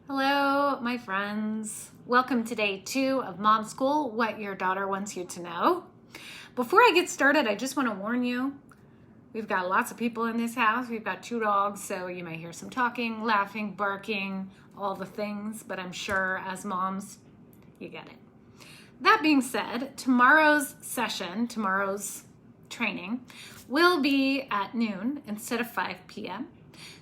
Hello, my friends. Welcome to day 2 of Mom School, What Your Daughter Wants You to Know. Before I get started, I just want to warn you, we've got lots of people in this house. We've got 2 dogs, so you may hear some talking, laughing, barking, all the things, but I'm sure as moms, you get it. That being said, tomorrow's training, will be at noon instead of 5 p.m.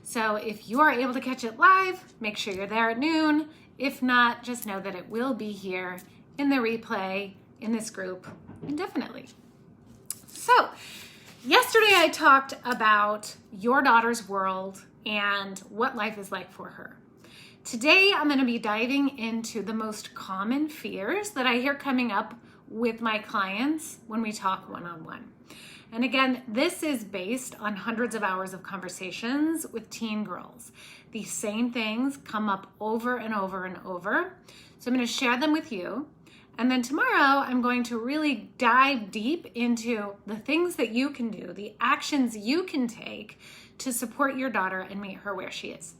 So if you are able to catch it live, make sure you're there at noon. If not, just know that it will be here in the replay in this group indefinitely. So yesterday I talked about your daughter's world and what life is like for her. Today I'm going to be diving into the most common fears that I hear coming up with my clients when we talk one-on-one. And again, this is based on hundreds of hours of conversations with teen girls. These same things come up over and over and over. So I'm going to share them with you. And then tomorrow, I'm going to really dive deep into the things that you can do, the actions you can take to support your daughter and meet her where she is.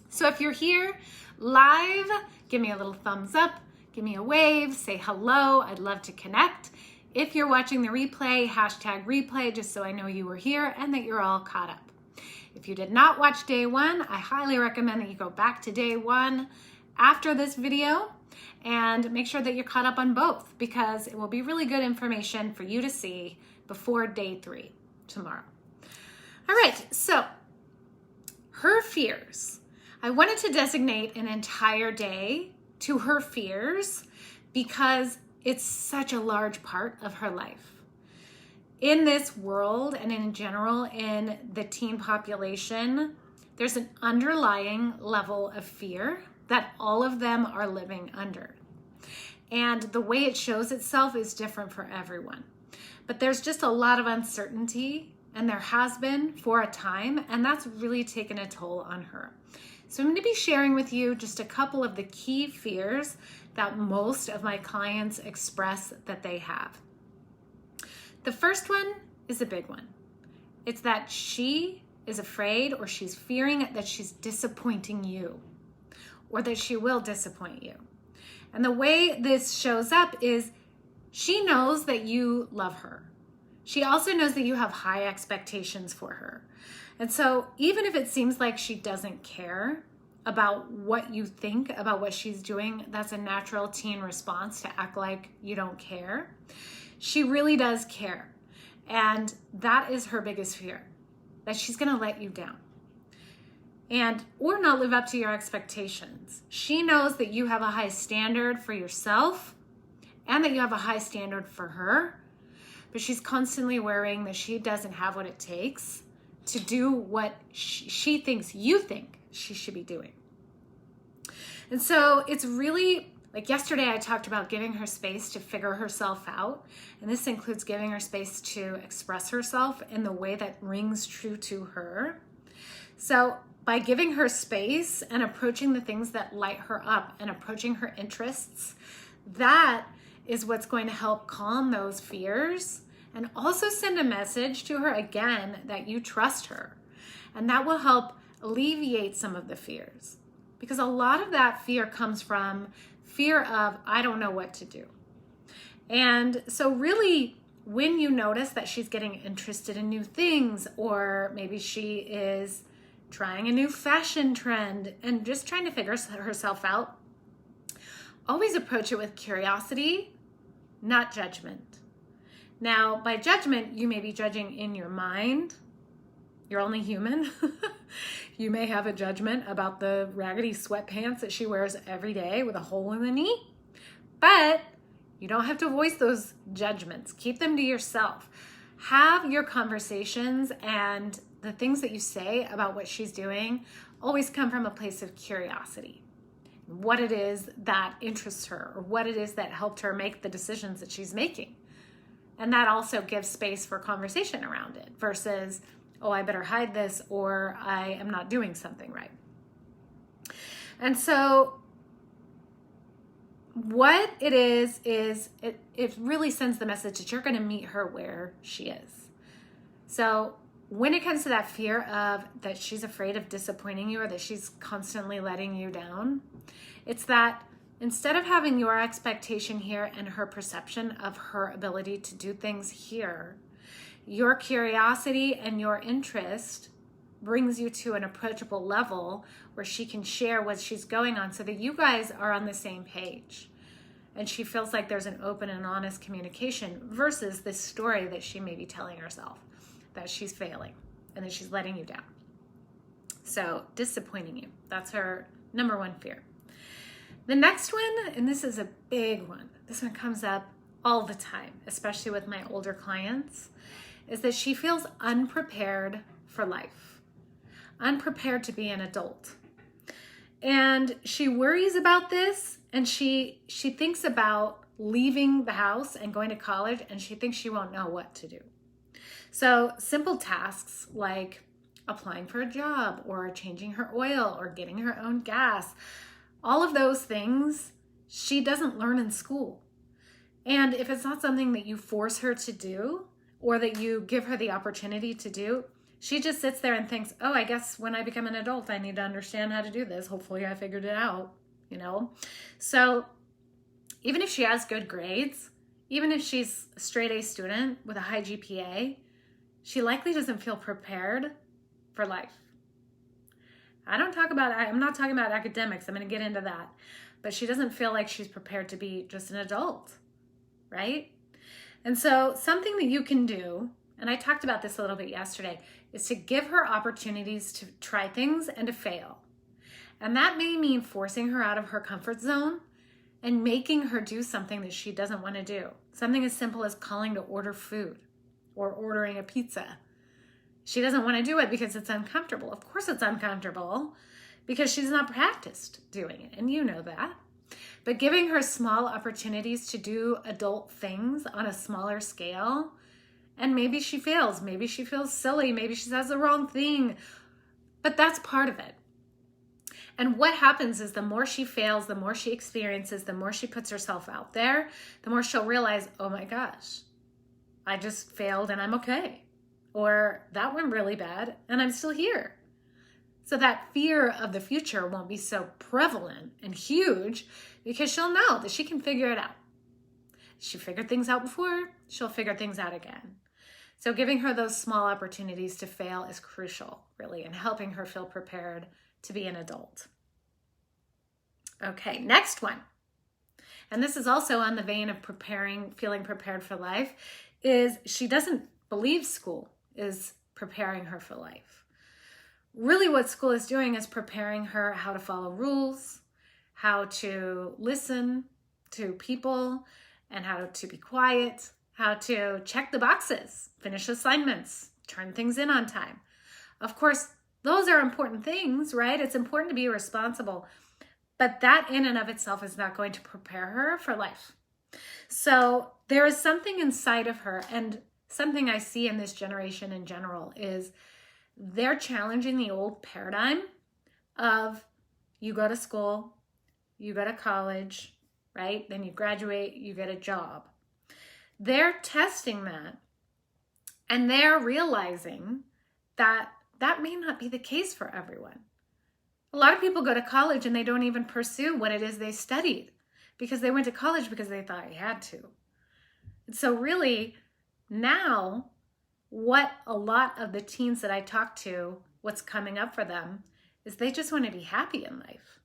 So if you're here live, give me a little thumbs up, give me a wave, say hello. I'd love to connect. If you're watching the replay, hashtag replay, just so I know you were here and that you're all caught up. If you did not watch day 1, I highly recommend that you go back to day 1 after this video and make sure that you're caught up on both, because it will be really good information for you to see before day 3 tomorrow. All right, so her fears. I wanted to designate an entire day to her fears because it's such a large part of her life. In this world and in general in the teen population, there's an underlying level of fear that all of them are living under. And the way it shows itself is different for everyone. But there's just a lot of uncertainty, and there has been for a time, and that's really taken a toll on her. So I'm going to be sharing with you just a couple of the key fears that most of my clients express that they have. The first one is a big one. It's that she is afraid, or she's fearing that she's disappointing you, or that she will disappoint you. And the way this shows up is she knows that you love her. She also knows that you have high expectations for her. And so even if it seems like she doesn't care about what you think about what she's doing, that's a natural teen response to act like you don't care. She really does care. And that is her biggest fear, that she's going to let you down or not live up to your expectations. She knows that you have a high standard for yourself and that you have a high standard for her, but she's constantly worrying that she doesn't have what it takes to do what she thinks you think she should be doing. And so it's really, like yesterday I talked about giving her space to figure herself out. And this includes giving her space to express herself in the way that rings true to her. So by giving her space and approaching the things that light her up and approaching her interests, that is what's going to help calm those fears and also send a message to her again that you trust her. And that will help alleviate some of the fears. Because a lot of that fear comes from fear of, I don't know what to do. And so really, when you notice that she's getting interested in new things, or maybe she is trying a new fashion trend and just trying to figure herself out, always approach it with curiosity, not judgment. Now, by judgment, you may be judging in your mind. You're only human. You may have a judgment about the raggedy sweatpants that she wears every day with a hole in the knee, but you don't have to voice those judgments. Keep them to yourself. Have your conversations, and the things that you say about what she's doing always come from a place of curiosity. What it is that interests her, or what it is that helped her make the decisions that she's making. And that also gives space for conversation around it versus, oh, I better hide this, or I am not doing something right. And so what it is it really sends the message that you're going to meet her where she is. So when it comes to that fear of that she's afraid of disappointing you or that she's constantly letting you down, it's that instead of having your expectation here and her perception of her ability to do things here, your curiosity and your interest brings you to an approachable level where she can share what she's going on so that you guys are on the same page. And she feels like there's an open and honest communication versus this story that she may be telling herself that she's failing and that she's letting you down. So disappointing you, that's her number one fear. The next one, and this is a big one, this one comes up all the time, especially with my older clients, is that she feels unprepared for life, unprepared to be an adult. And she worries about this, and she thinks about leaving the house and going to college, and she thinks she won't know what to do. So simple tasks like applying for a job or changing her oil or getting her own gas, all of those things she doesn't learn in school. And if it's not something that you force her to do or that you give her the opportunity to do, she just sits there and thinks, oh, I guess when I become an adult, I need to understand how to do this. Hopefully I figured it out, So even if she has good grades, even if she's a straight A student with a high GPA, she likely doesn't feel prepared for life. I'm not talking about academics. I'm going to get into that. But she doesn't feel like she's prepared to be just an adult, right? And so something that you can do, and I talked about this a little bit yesterday, is to give her opportunities to try things and to fail. And that may mean forcing her out of her comfort zone and making her do something that she doesn't want to do. Something as simple as calling to order food or ordering a pizza. She doesn't want to do it because it's uncomfortable. Of course it's uncomfortable because she's not practiced doing it, and you know that. But giving her small opportunities to do adult things on a smaller scale, and maybe she fails, maybe she feels silly, maybe she says the wrong thing, but that's part of it. And what happens is the more she fails, the more she experiences, the more she puts herself out there, the more she'll realize, oh my gosh, I just failed and I'm okay. Or that went really bad and I'm still here. So that fear of the future won't be so prevalent and huge because she'll know that she can figure it out. She figured things out before, she'll figure things out again. So giving her those small opportunities to fail is crucial, really, in helping her feel prepared to be an adult. Okay, next one. And this is also on the vein of feeling prepared for life, is she doesn't believe school is preparing her for life. Really what school is doing is preparing her how to follow rules, how to listen to people, and how to be quiet, how to check the boxes, finish assignments, turn things in on time. Of course, those are important things, right? It's important to be responsible, but that in and of itself is not going to prepare her for life. So there is something inside of her, and something I see in this generation in general is they're challenging the old paradigm of you go to school, you go to college, right? Then you graduate, you get a job. They're testing that, and they're realizing that that may not be the case for everyone. A lot of people go to college and they don't even pursue what it is they studied because they went to college because they thought they had to. And so really now, what a lot of the teens that I talk to, what's coming up for them is they just want to be happy in life.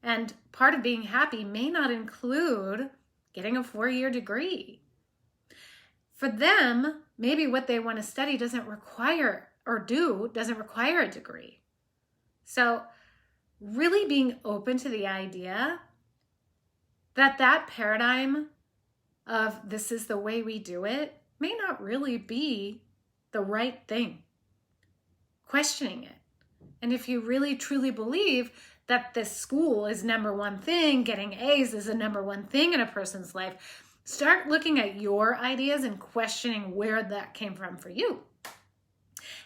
And part of being happy may not include getting a 4-year degree. For them, maybe what they want to study doesn't require a degree. So really being open to the idea that paradigm of this is the way we do it may not really be the right thing. Questioning it. And if you really truly believe that this school is number one thing, getting A's is the number one thing in a person's life, start looking at your ideas and questioning where that came from for you.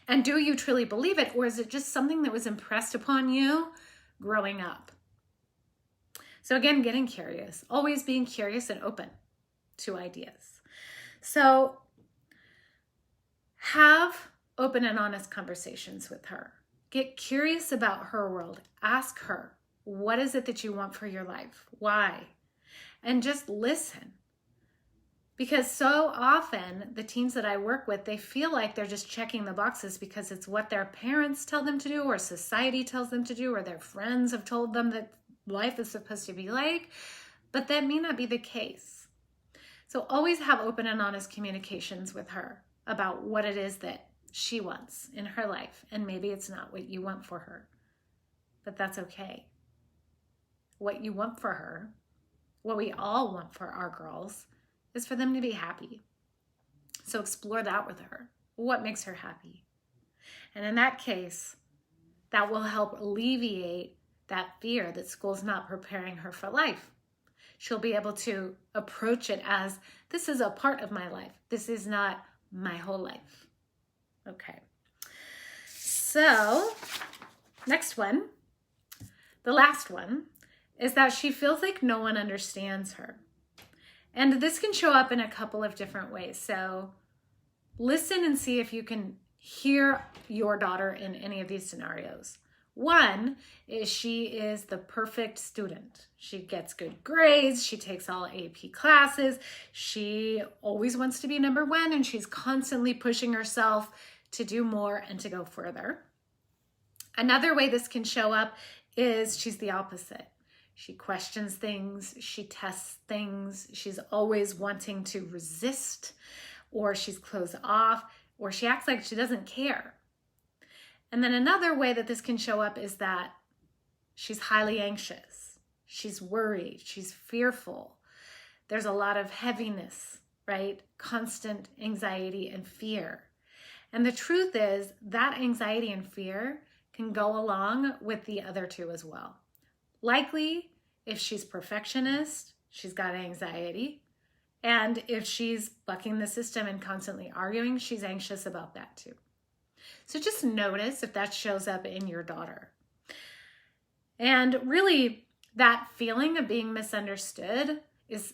And do you truly believe it, or is it just something that was impressed upon you growing up? So again, getting curious, always being curious and open to ideas. So have open and honest conversations with her. Get curious about her world. Ask her, what is it that you want for your life? Why? And just listen. Because so often the teens that I work with, they feel like they're just checking the boxes because it's what their parents tell them to do, or society tells them to do, or their friends have told them that life is supposed to be like, but that may not be the case. So always have open and honest communications with her about what it is that she wants in her life. And maybe it's not what you want for her, but that's okay. What you want for her, what we all want for our girls, is for them to be happy. So explore that with her. What makes her happy? And in that case, that will help alleviate that fear that school's not preparing her for life. She'll be able to approach it as, this is a part of my life. This is not my whole life. Okay. So, next one, the last one, is that she feels like no one understands her. And this can show up in a couple of different ways. So listen and see if you can hear your daughter in any of these scenarios. One is she is the perfect student. She gets good grades. She takes all AP classes. She always wants to be number one, and she's constantly pushing herself to do more and to go further. Another way this can show up is she's the opposite. She questions things, she tests things, she's always wanting to resist, or she's closed off, or she acts like she doesn't care. And then another way that this can show up is that she's highly anxious, she's worried, she's fearful. There's a lot of heaviness, right? Constant anxiety and fear. And the truth is that anxiety and fear can go along with the other two as well. Likely, if she's perfectionist, she's got anxiety. And if she's bucking the system and constantly arguing, she's anxious about that too. So just notice if that shows up in your daughter. And really, that feeling of being misunderstood is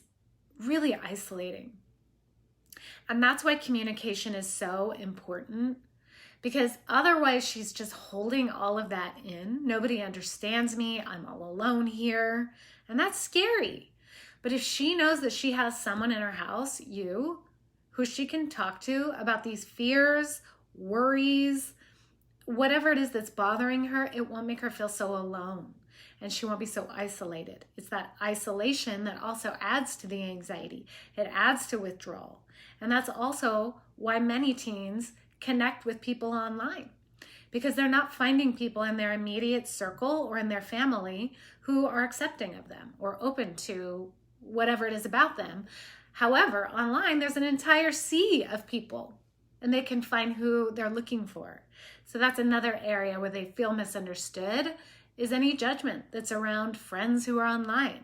really isolating. And that's why communication is so important. Because otherwise she's just holding all of that in. Nobody understands me. I'm all alone here. And that's scary. But if she knows that she has someone in her house, you, who she can talk to about these fears, worries, whatever it is that's bothering her, it won't make her feel so alone. And she won't be so isolated. It's that isolation that also adds to the anxiety. It adds to withdrawal. And that's also why many teens connect with people online, because they're not finding people in their immediate circle or in their family who are accepting of them or open to whatever it is about them. However, online, there's an entire sea of people, and they can find who they're looking for. So that's another area where they feel misunderstood, is any judgment that's around friends who are online.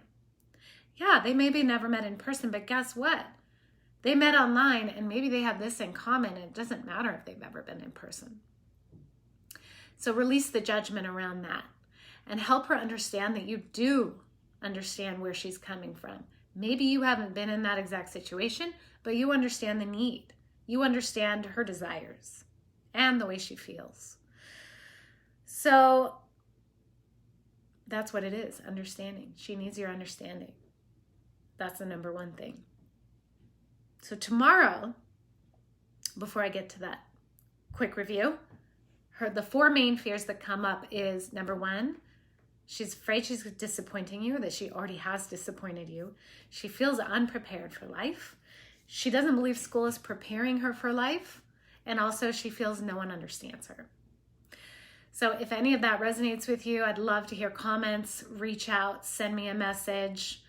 Yeah, they maybe never met in person, but guess what? They met online, and maybe they have this in common, and it doesn't matter if they've ever been in person. So release the judgment around that and help her understand that you do understand where she's coming from. Maybe you haven't been in that exact situation, but you understand the need. You understand her desires and the way she feels. So that's what it is, understanding. She needs your understanding. That's the number one thing. So tomorrow, before I get to that quick review, the four main fears that come up is, number one, she's afraid she's disappointing you, that she already has disappointed you. She feels unprepared for life. She doesn't believe school is preparing her for life. And also she feels no one understands her. So if any of that resonates with you, I'd love to hear comments, reach out, send me a message.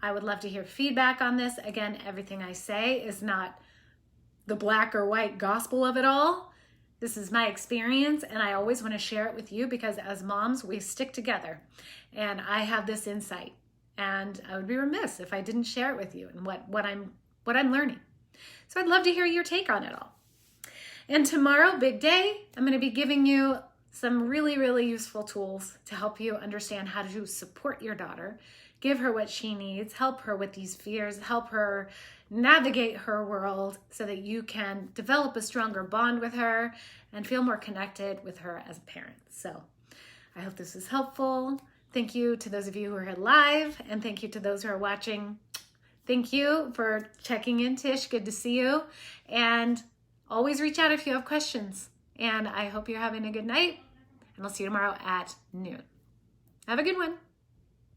I would love to hear feedback on this. Again, everything I say is not the black or white gospel of it all. This is my experience, and I always want to share it with you because as moms, we stick together. And I have this insight, and I would be remiss if I didn't share it with you and what I'm learning. So I'd love to hear your take on it all. And tomorrow, big day, I'm going to be giving you some really, really useful tools to help you understand how to support your daughter, give her what she needs, help her with these fears, help her navigate her world so that you can develop a stronger bond with her and feel more connected with her as a parent. So I hope this was helpful. Thank you to those of you who are live, and thank you to those who are watching. Thank you for checking in, Tish. Good to see you. And always reach out if you have questions. And I hope you're having a good night, and I'll see you tomorrow at noon. Have a good one.